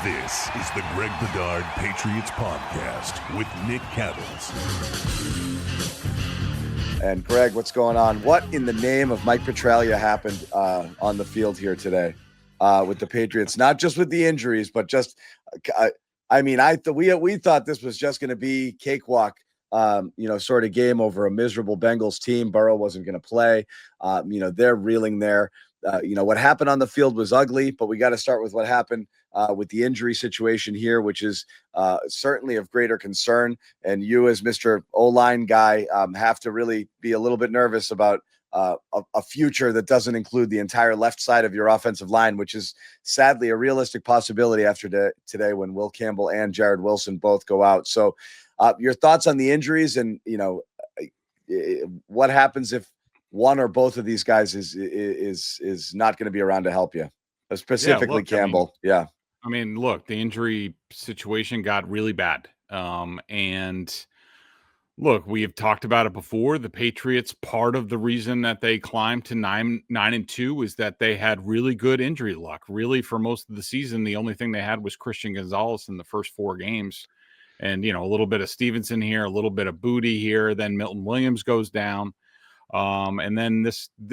This is the Greg Bedard Patriots Podcast with Nick Cattles. And Greg, what's going on? What in the name of Mike Petraglia happened on the field here today with the Patriots? Not just with the injuries, but just, we thought this was just going to be cakewalk, sort of game over a miserable Bengals team. Burrow wasn't going to play. They're reeling there. What happened on the field was ugly, but we got to start with what happened with the injury situation here, which is certainly of greater concern. And you, as Mr. O-line guy, have to really be a little bit nervous about a future that doesn't include the entire left side of your offensive line, which is sadly a realistic possibility after today when Will Campbell and Jared Wilson both go out. So your thoughts on the injuries and, what happens if one or both of these guys is not going to be around to help you, specifically Campbell. Look, the injury situation got really bad. And look, we have talked about it before. The Patriots, part of the reason that they climbed to 9-2 is that they had really good injury luck. Really, for most of the season, the only thing they had was Christian Gonzalez in the first 4 games. And, a little bit of Stevenson here, a little bit of Booty here. Then Milton Williams goes down. And then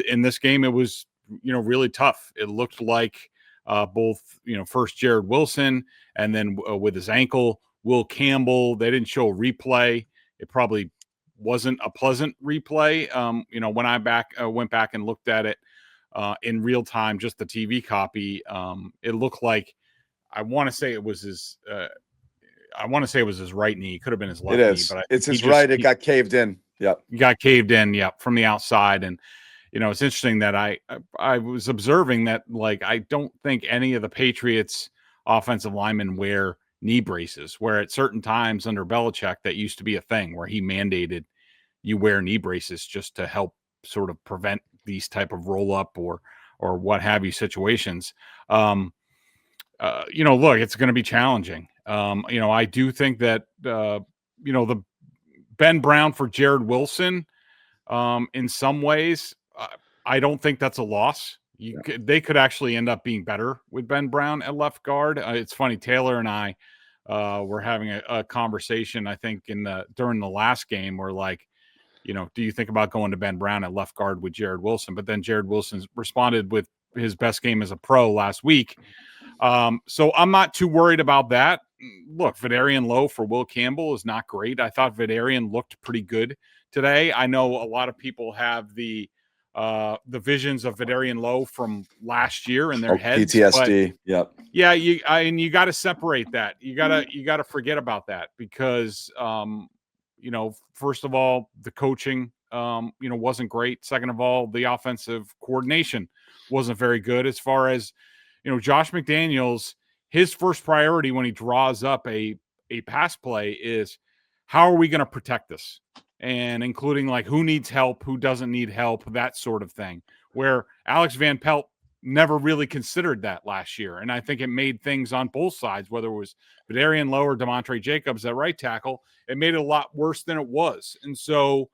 in this game, it was, really tough. It looked like both, first Jared Wilson and then with his ankle, Will Campbell, they didn't show a replay. It probably wasn't a pleasant replay. When I went back and looked at it in real time, just the TV copy, it looked like, I want to say it was his right knee. It could have been his left knee. But it's his right. It got caved in. Yep. You got caved in. Yep. From the outside. And, it's interesting that I was observing that, I don't think any of the Patriots offensive linemen wear knee braces, where at certain times under Belichick, that used to be a thing where he mandated you wear knee braces just to help sort of prevent these type of roll up or what have you situations. Look, it's going to be challenging. I do think that, the Ben Brown for Jared Wilson, in some ways, I don't think that's a loss. They could actually end up being better with Ben Brown at left guard. It's funny, Taylor and I were having a conversation, I think, during the last game where, do you think about going to Ben Brown at left guard with Jared Wilson? But then Jared Wilson responded with his best game as a pro last week. So I'm not too worried about that. Look, Vederian Lowe for Will Campbell is not great. I thought Vederian looked pretty good today. I know a lot of people have the visions of Vederian Lowe from last year in their heads. PTSD. Yep. Yeah, you got to separate that. You got to forget about that because first of all, the coaching wasn't great. Second of all, the offensive coordination wasn't very good. As far as Josh McDaniels, his first priority when he draws up a pass play is, how are we going to protect this? And including who needs help, who doesn't need help, that sort of thing, where Alex Van Pelt never really considered that last year. And I think it made things on both sides, whether it was Vederian Lowe or Demontre Jacobs at right tackle, it made it a lot worse than it was. And so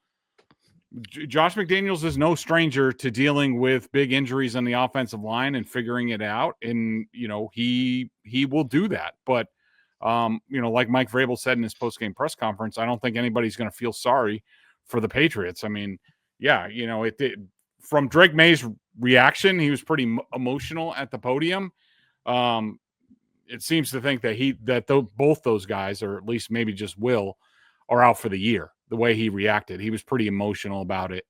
Josh McDaniels is no stranger to dealing with big injuries on the offensive line and figuring it out. And, he will do that. But, like Mike Vrabel said in his post-game press conference, I don't think anybody's going to feel sorry for the Patriots. I mean, yeah, it did. From Drake May's reaction, he was pretty emotional at the podium. It seems to think that both those guys, or at least maybe just Will, are out for the year. The way he reacted, he was pretty emotional about it.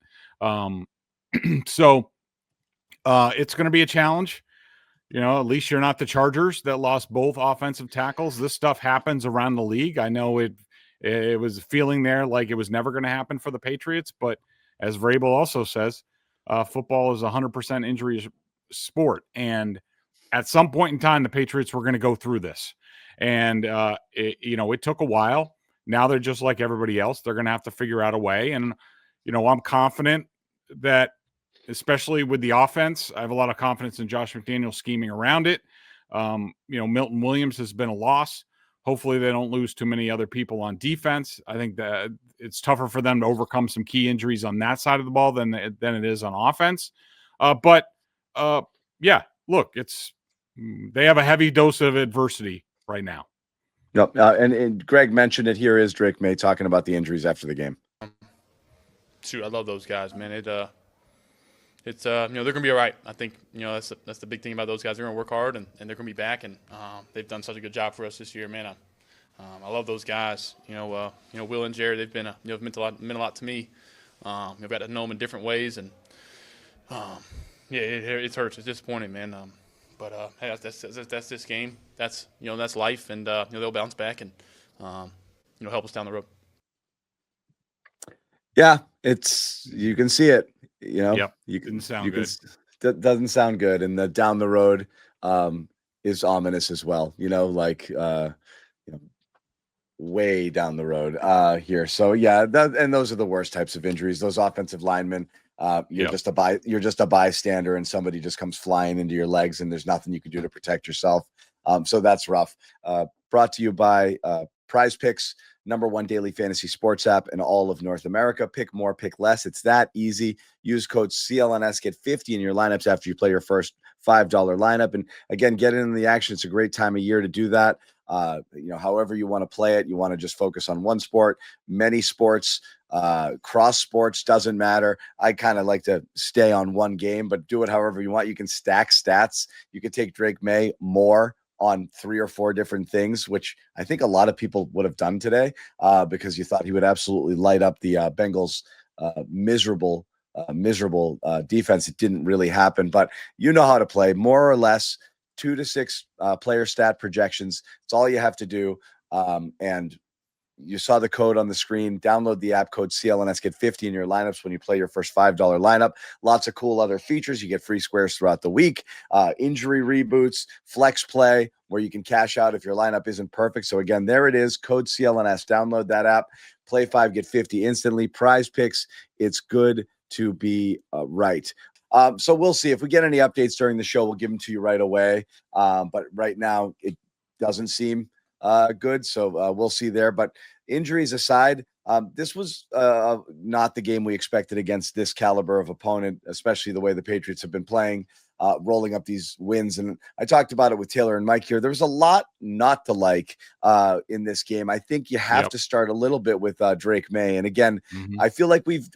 So it's going to be a challenge. At least you're not the Chargers that lost both offensive tackles. This stuff happens around the league. I know it was a feeling there like it was never going to happen for the Patriots, but as Vrabel also says, football is 100% injury sport. And at some point in time, the Patriots were going to go through this. And, it took a while. Now they're just like everybody else. They're going to have to figure out a way. And, I'm confident that, especially with the offense, I have a lot of confidence in Josh McDaniels scheming around it. Milton Williams has been a loss. Hopefully they don't lose too many other people on defense. I think that it's tougher for them to overcome some key injuries on that side of the ball than it is on offense. But look, they have a heavy dose of adversity right now. Yep. And Greg mentioned it. Here is Drake Maye talking about the injuries after the game. Shoot, I love those guys, man. It's they're gonna be all right. I think that's the big thing about those guys. They're gonna work hard and they're gonna be back, and they've done such a good job for us this year, man. I love those guys. Will and Jared, they've been meant a lot to me. I've got to know them in different ways, and it hurts. It's disappointing, man. But hey, that's this game. That's that's life, and they'll bounce back and help us down the road. Yeah, you can see it. Yep. Didn't sound good. Doesn't sound good, and the down the road is ominous as well. Way down the road here. So yeah, and those are the worst types of injuries. Those offensive linemen. You're just a bystander, and somebody just comes flying into your legs, and there's nothing you can do to protect yourself. So that's rough. Brought to you by Prize Picks, #1 daily fantasy sports app in all of North America. Pick more, pick less. It's that easy. Use code CLNS, get 50 in your lineups after you play your first $5 lineup. And again, get in the action. It's a great time of year to do that. However you want to play it, you want to just focus on one sport, many sports, cross sports, doesn't matter. I kind of like to stay on one game, but do it however you want. You can stack stats. You can take Drake Maye more on 3 or 4 different things, which I think a lot of people would have done today because you thought he would absolutely light up the Bengals' miserable defense. It didn't really happen, but you know how to play, more or less 2 to 6 player stat projections. It's all you have to do. And you saw the code on the screen. Download the app, code CLNS, get 50 in your lineups when you play your first $5 lineup. Lots of cool other features. You get free squares throughout the week, injury reboots, flex play, where you can cash out if your lineup isn't perfect. So again, there it is, code CLNS. Download that app. Play 5, get 50 instantly. Prize Picks. It's good to be right. So we'll see if we get any updates during the show. We'll give them to you right away. But right now it doesn't seem good. So we'll see there. But injuries aside, this was not the game we expected against this caliber of opponent, especially the way the Patriots have been playing, rolling up these wins. And I talked about it with Taylor and Mike here. There was a lot not to like in this game. I think you have to start a little bit with Drake Maye. And again, I feel like we've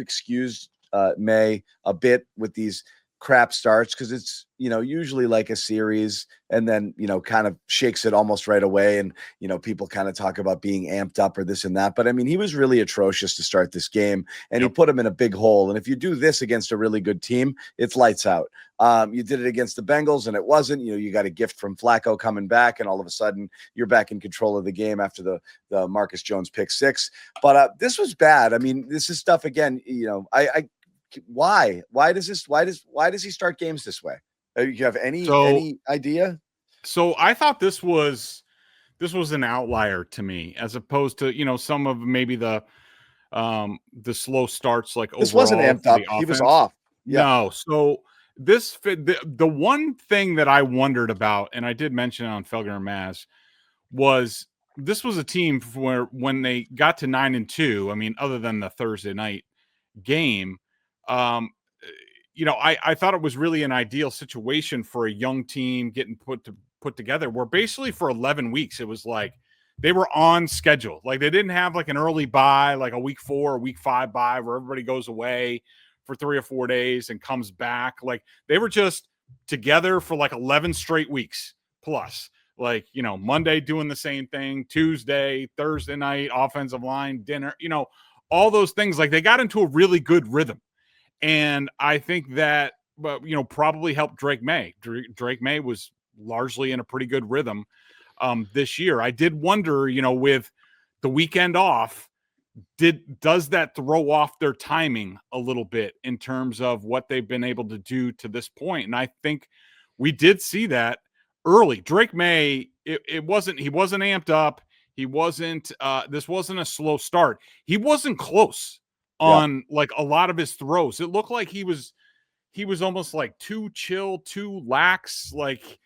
excused Maye a bit with these crap starts because it's usually like a series and then kind of shakes it almost right away, and people kind of talk about being amped up or this and that, but I mean he was really atrocious to start this game, and he put him in a big hole. And if you do this against a really good team, it's lights out. You did it against the Bengals and it wasn't. You got a gift from Flacco coming back, and all of a sudden you're back in control of the game after the Marcus Jones pick 6. But this was bad. I mean, this is stuff again. Why does he start games this way? You have any idea? So I thought this was an outlier to me, as opposed to some of maybe the slow starts. Like this wasn't amped up. He was off. Yeah. No. So this the one thing that I wondered about, and I did mention it on Felger and Maz, was this was a team where when they got to 9-2, I mean, other than the Thursday night game, I thought it was really an ideal situation for a young team getting put together, where basically for 11 weeks, it was like they were on schedule. Like they didn't have like an early bye, like a week 4 or week 5 bye where everybody goes away for 3 or 4 days and comes back. Like they were just together for like 11 straight weeks plus. Like, Monday doing the same thing, Tuesday, Thursday night, offensive line, dinner, all those things. Like they got into a really good rhythm. And I think that, probably helped Drake Maye. Drake Maye was largely in a pretty good rhythm this year. I did wonder, with the weekend off, does that throw off their timing a little bit in terms of what they've been able to do to this point? And I think we did see that early. Drake Maye, he wasn't amped up. He wasn't, this wasn't a slow start. He wasn't close on like a lot of his throws. It looked like he was almost like too chill, too lax. Like,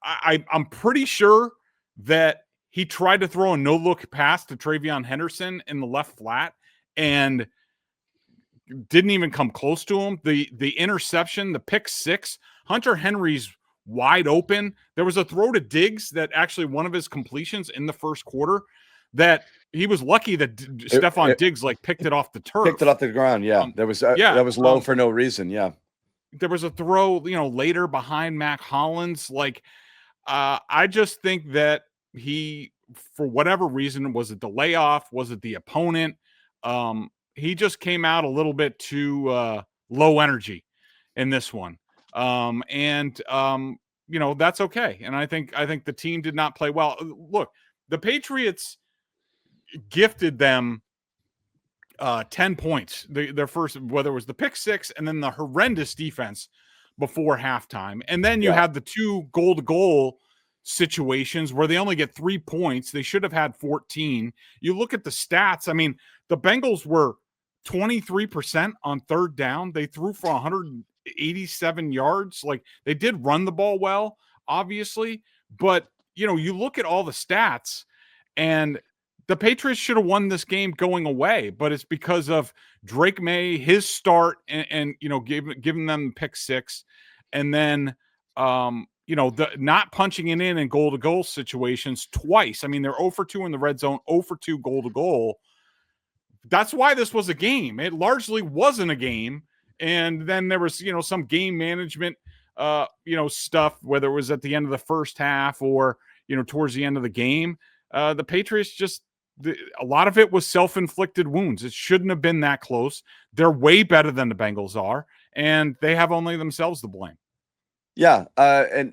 I'm pretty sure that he tried to throw a no-look pass to Travion Henderson in the left flat and didn't even come close to him. The interception, the pick 6, Hunter Henry's wide open. There was a throw to Diggs that actually one of his completions in the first quarter that he was lucky that Stephon Diggs like picked it off the turf. Picked it off the ground. Yeah. That was low for no reason. Yeah. There was a throw, later behind Mac Hollins. Like, I just think that he, for whatever reason, was it the layoff? Was it the opponent? He just came out a little bit too low energy in this one. That's okay. And I think the team did not play well. Look, the Patriots gifted them 10 points. Their first, whether it was the pick six and then the horrendous defense before halftime. And then you had the 2 goal-to-goal situations where they only get 3 points. They should have had 14. You look at the stats. I mean, the Bengals were 23% on third down. They threw for 187 yards. Like, they did run the ball well, obviously. But, you look at all the stats, and the Patriots should have won this game going away, but it's because of Drake Maye, his start, and giving them pick six, and then the not punching it in goal-to-goal situations twice. I mean, they're 0 for 2 in the red zone, 0 for 2 goal-to-goal. That's why this was a game. It largely wasn't a game, and then there was some game management stuff, whether it was at the end of the first half or towards the end of the game. The Patriots just. A lot of it was self-inflicted wounds. It shouldn't have been that close. They're way better than the Bengals are, and they have only themselves to blame. Yeah, and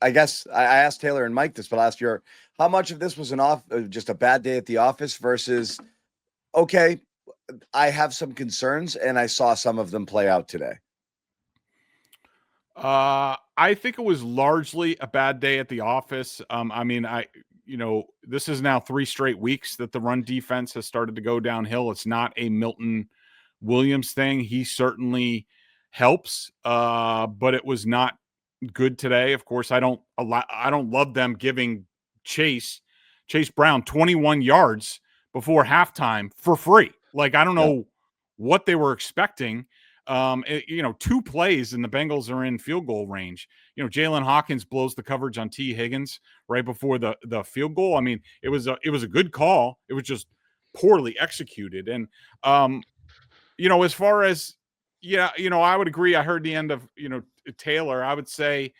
I guess I asked Taylor and Mike this, but last year, how much of this was just a bad day at the office versus, okay, I have some concerns, and I saw some of them play out today? I think it was largely a bad day at the office. This is now 3 straight weeks that the run defense has started to go downhill. It's not a Milton Williams thing. He certainly helps, but it was not good today. Of course, I don't love them giving Chase Brown 21 yards before halftime for free. Like, I don't know what they were expecting. 2 plays and the Bengals are in field goal range. Jalen Hawkins blows the coverage on T. Higgins right before the field goal. I mean, it was a good call. It was just poorly executed. And, as far as, I would agree. I heard the end of, Taylor. I would say,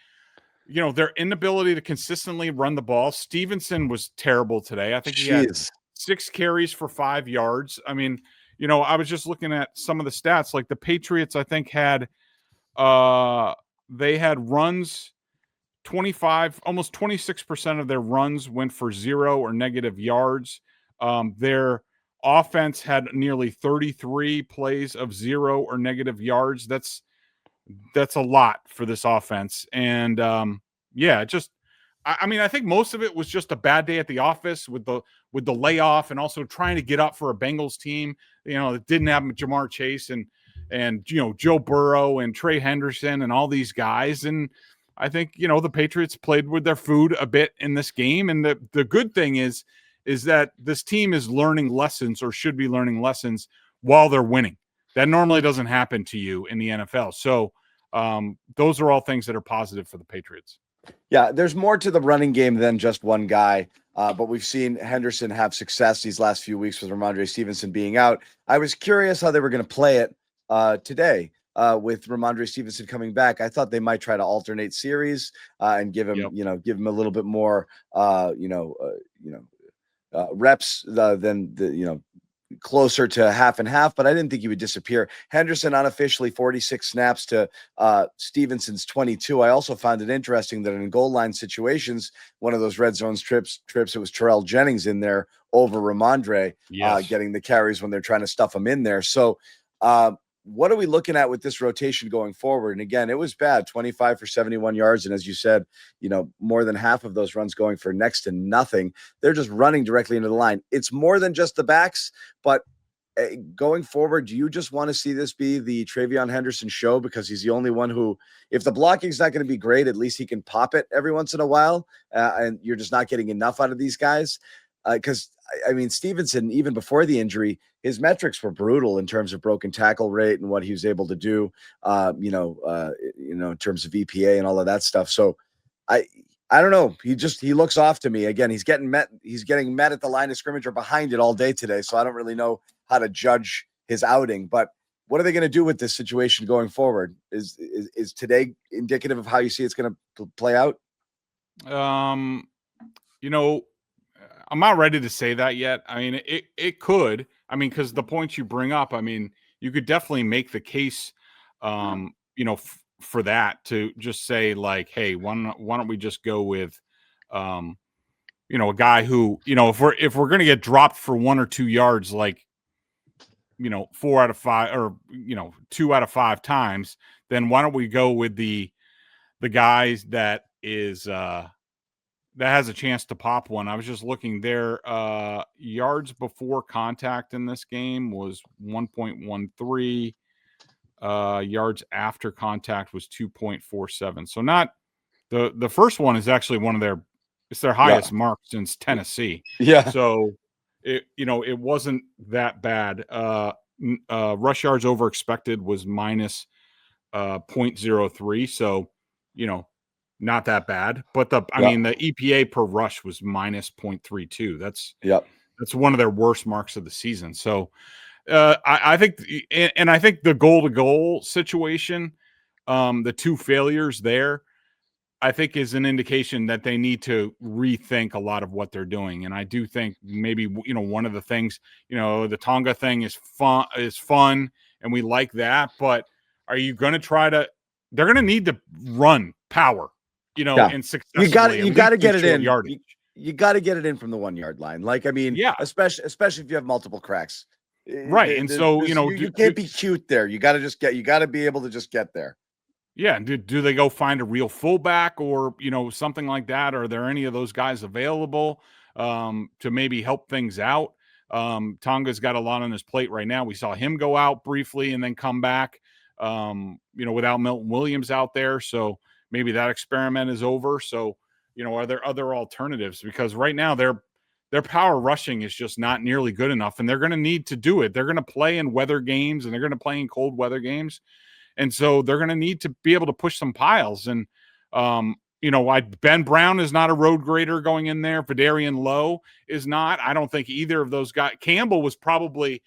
their inability to consistently run the ball. Stevenson was terrible today. I think he had 6 carries for 5 yards. I mean, I was just looking at some of the stats. Like, the Patriots, I think, had they had runs 25, almost 26% of their runs went for 0 or negative yards. Their offense had nearly 33 plays of 0 or negative yards. That's a lot for this offense. And I think most of it was just a bad day at the office with the layoff and also trying to get up for a Bengals team, that didn't have Jamar Chase and Joe Burrow and Trey Henderson and all these guys. And I think, the Patriots played with their food a bit in this game. And the good thing is that this team is learning lessons, or should be learning lessons, while they're winning. That normally doesn't happen to you in the NFL. So those are all things that are positive for the Patriots. Yeah, there's more to the running game than just one guy. But we've seen Henderson have success these last few weeks with Ramondre Stevenson being out. I was curious how they were going to play it today with Ramondre Stevenson coming back. I thought they might try to alternate series and give him, give him a little bit more, reps than closer to half and half, but I didn't think he would disappear. Henderson unofficially 46 snaps to Stevenson's 22. I also found it interesting that in goal line situations, one of those red zone trips, it was Terrell Jennings in there over Ramondre, getting the carries when they're trying to stuff him in there. So what are we looking at with this rotation going forward? And again, it was bad, 25 for 71 yards. And as you said, more than half of those runs going for next to nothing. They're just running directly into the line. It's more than just the backs, but going forward, do you just want to see this be the Travion Henderson show? Because he's the only one who, if the blocking's not going to be great, at least he can pop it every once in a while. And you're just not getting enough out of these guys. Because I mean, Stevenson, even before the injury, his metrics were brutal in terms of broken tackle rate and what he was able to do, in terms of EPA and all of that stuff. So I don't know. He looks off to me. Again, he's getting met at the line of scrimmage or behind it all day today. So I don't really know how to judge his outing. But what are they going to do with this situation going forward? Is today indicative of how you see it's going to play out? I'm not ready to say that yet. I mean, it could. I mean, because the points you bring up, I mean, you could definitely make the case, for that, to just say like, hey, why don't we just go with, a guy who, if we're going to get dropped for 1 or 2 yards, like, 4 out of 5 or 2 out of 5 times, then why don't we go with the guys that has a chance to pop one. I was just looking there. Yards before contact in this game was 1.13. Yards after contact was 2.47. So not the first one is actually it's their highest mark since Tennessee. Yeah. So it wasn't that bad. Rush yards over expected was minus 0.03. So, not that bad, but the EPA per rush was minus 0.32. That's one of their worst marks of the season. So I think the goal to goal situation, the 2 failures there, I think is an indication that they need to rethink a lot of what they're doing. And I do think maybe, one of the things, the Tonga thing is fun and we like that, but are you going to they're going to need to run power, and successfully. You got to get it in. Yardage. You got to get it in from the 1 yard line. Like, I mean, especially if you have multiple cracks. Right. And so, you can't be cute there. You got to be able to just get there. Yeah. Do they go find a real fullback or, something like that? Are there any of those guys available to maybe help things out? Tonga's got a lot on his plate right now. We saw him go out briefly and then come back, without Milton Williams out there. So maybe that experiment is over. So, are there other alternatives? Because right now their power rushing is just not nearly good enough, and they're going to need to do it. They're going to play in weather games, and they're going to play in cold weather games. And so they're going to need to be able to push some piles. And, Ben Brown is not a road grader going in there. Vidarian Lowe is not. I don't think either of those guys. Campbell was probably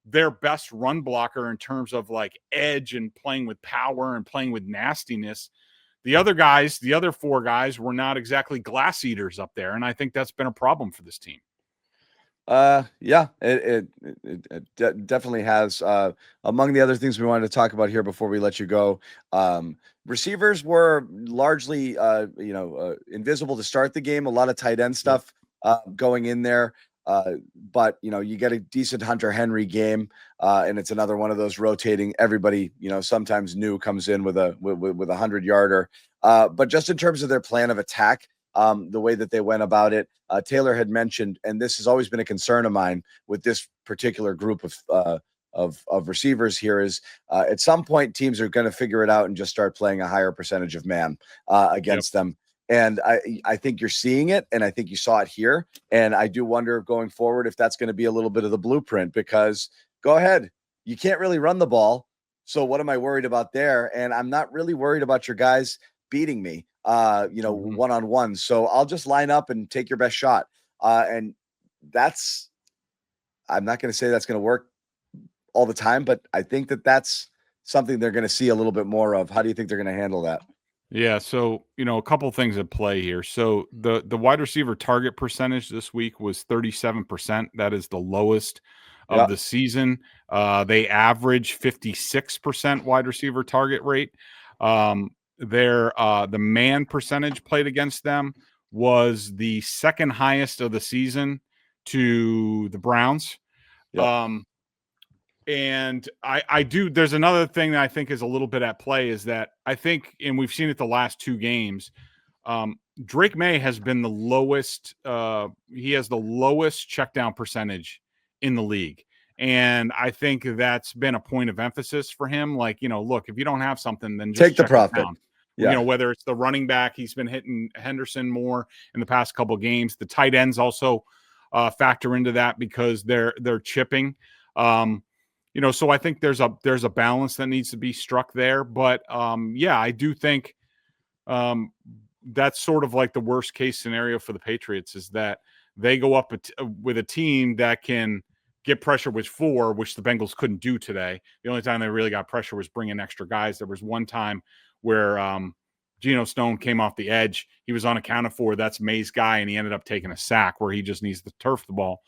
their best run blocker in terms of like edge and playing with power and playing with nastiness. The other 4 guys were not exactly glass eaters up there. And I think that's been a problem for this team. It definitely has. Among the other things we wanted to talk about here before we let you go, receivers were largely, invisible to start the game. A lot of tight end stuff going in there. But you get a decent Hunter Henry game, and it's another one of those rotating. Everybody, sometimes new comes in with a 100-yarder. But just in terms of their plan of attack, the way that they went about it, Taylor had mentioned, and this has always been a concern of mine with this particular group of receivers here, is at some point teams are going to figure it out and just start playing a higher percentage of man against them. And I think you're seeing it, and I think you saw it here. And I do wonder going forward if that's going to be a little bit of the blueprint, because go ahead, you can't really run the ball. So what am I worried about there? And I'm not really worried about your guys beating me, one-on-one. So I'll just line up and take your best shot. And I'm not going to say that's going to work all the time, but I think that's something they're going to see a little bit more of. How do you think they're going to handle that? Yeah, so a couple things at play here. So the wide receiver target percentage this week was 37%. That is the lowest of the season. They average 56% wide receiver target rate. The man percentage played against them was the second highest of the season to the Browns. And there's another thing that I think is a little bit at play, is that I think, and we've seen it the last 2 games, Drake Maye has been the lowest. He has the lowest check down percentage in the league. And I think that's been a point of emphasis for him. Like, look, if you don't have something, then just take the profit. Whether it's the running back, he's been hitting Henderson more in the past couple of games. The tight ends also factor into that because they're chipping. So I think there's a balance that needs to be struck there. But yeah, I do think that's sort of like the worst case scenario for the Patriots is that they go up with a team that can get pressure with 4, which the Bengals couldn't do today. The only time they really got pressure was bringing extra guys. There was one time where Geno Stone came off the edge. He was unaccounted for. That's Maye's guy, and he ended up taking a sack where he just needs to turf the ball.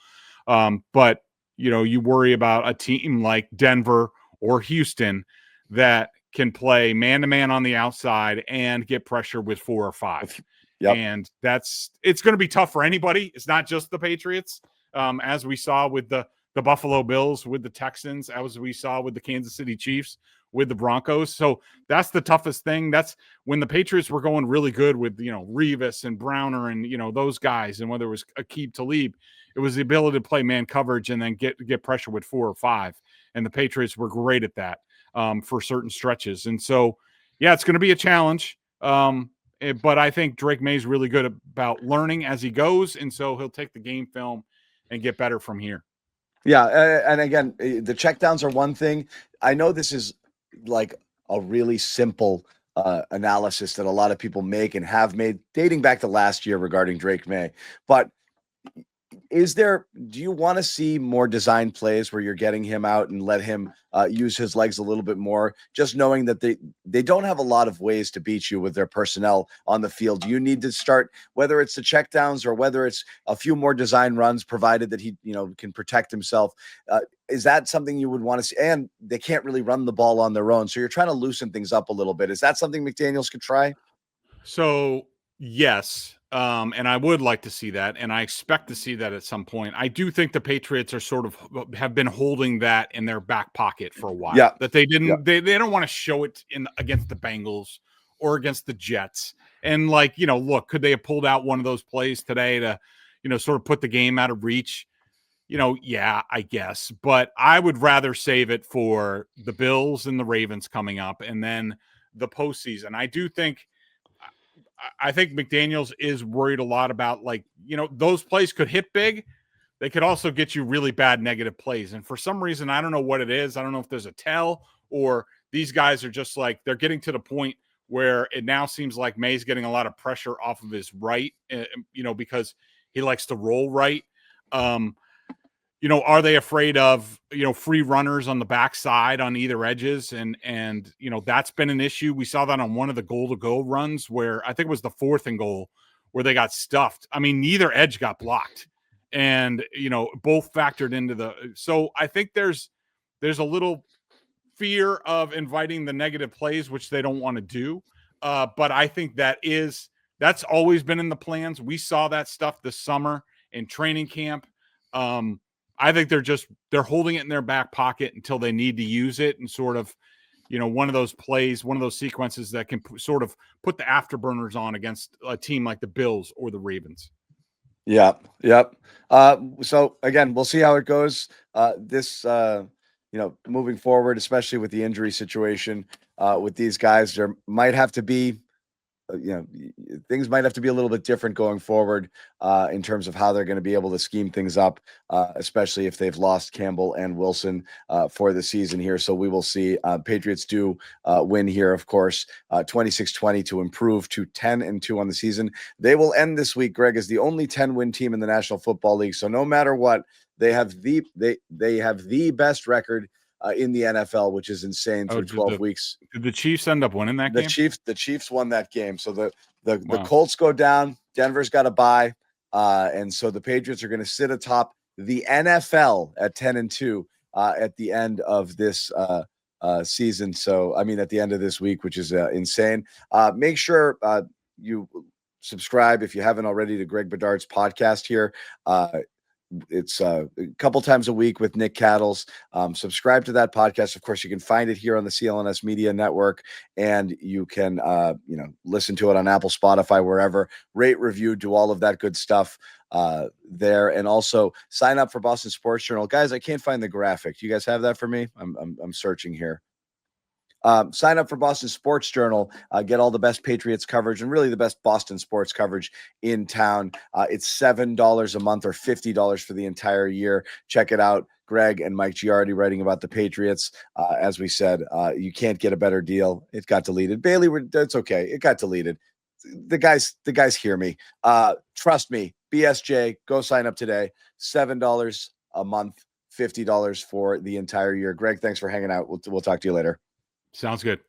But, you worry about a team like Denver or Houston that can play man-to-man on the outside and get pressure with 4 or 5. Yep. And it's going to be tough for anybody. It's not just the Patriots, as we saw with the Buffalo Bills, with the Texans, as we saw with the Kansas City Chiefs, with the Broncos. So that's the toughest thing. That's when the Patriots were going really good with, Revis and Browner and, those guys, and whether it was Aqib Talib, it was the ability to play man coverage and then get pressure with 4 or 5. And the Patriots were great at that for certain stretches. And so, yeah, it's going to be a challenge. But I think Drake Maye's really good about learning as he goes. And so he'll take the game film and get better from here. Yeah. And again, the checkdowns are one thing. I know this is like a really simple analysis that a lot of people make and have made dating back to last year regarding Drake Maye. But do you want to see more design plays where you're getting him out and let him use his legs a little bit more, just knowing that they don't have a lot of ways to beat you with their personnel on the field? You need to start, whether it's the checkdowns or whether it's a few more design runs, provided that he, can protect himself. Is that something you would want to see? And they can't really run the ball on their own. So you're trying to loosen things up a little bit. Is that something McDaniels could try? So yes. And I would like to see that, and I expect to see that at some point. I do think the Patriots are sort of have been holding that in their back pocket for a while. Yeah. That they didn't, they don't want to show it against the Bengals or against the Jets. And look, could they have pulled out one of those plays today to, sort of put the game out of reach? Yeah, I guess. But I would rather save it for the Bills and the Ravens coming up, and then the postseason. I think McDaniels is worried a lot about those plays could hit big. They could also get you really bad negative plays. And for some reason, I don't know what it is. I don't know if there's a tell or these guys are just they're getting to the point where it now seems like Maye's getting a lot of pressure off of his right, because he likes to roll right. Are they afraid of, free runners on the backside on either edges? And that's been an issue. We saw that on one of the goal-to-go runs where I think it was the 4th and goal where they got stuffed. I mean, neither edge got blocked and, both factored into so I think there's a little fear of inviting the negative plays, which they don't want to do. But I think that's always been in the plans. We saw that stuff this summer in training camp. I think they're holding it in their back pocket until they need to use it, and sort of, one of those plays, one of those sequences that can sort of put the afterburners on against a team like the Bills or the Ravens. Yeah. Yep. So again, we'll see how it goes. Moving forward, especially with the injury situation with these guys, there might have to be things might have to be a little bit different going forward in terms of how they're going to be able to scheme things up, especially if they've lost Campbell and Wilson for the season here. So we will see. Patriots do win here, of course, 26-20 to improve to 10-2 on the season. They will end this week, Greg, as the only 10-win team in the National Football League. So no matter what, they have the best record in the NFL, which is insane through 12 weeks. Did the Chiefs end up winning that game? The Chiefs won that game. So the Colts go down. Denver's got a bye. And so the Patriots are going to sit atop the NFL at 10-2 at the end of this season. So, I mean, at the end of this week, which is insane. Make sure you subscribe if you haven't already to Greg Bedard's podcast here. It's a couple times a week with Nick Cattles. Subscribe to that podcast. Of course, you can find it here on the CLNS Media Network, and you can, listen to it on Apple, Spotify, wherever. Rate, review, do all of that good stuff there, and also sign up for Boston Sports Journal, guys. I can't find the graphic. Do you guys have that for me? I'm searching here. Sign up for Boston Sports Journal. Get all the best Patriots coverage and really the best Boston sports coverage in town. It's $7 a month or $50 for the entire year. Check it out. Greg and Mike Giardi writing about the Patriots. As we said, you can't get a better deal. It got deleted. Bailey, it's okay. It got deleted. The guys hear me. Trust me. BSJ, go sign up today. $7 a month, $50 for the entire year. Greg, thanks for hanging out. We'll talk to you later. Sounds good.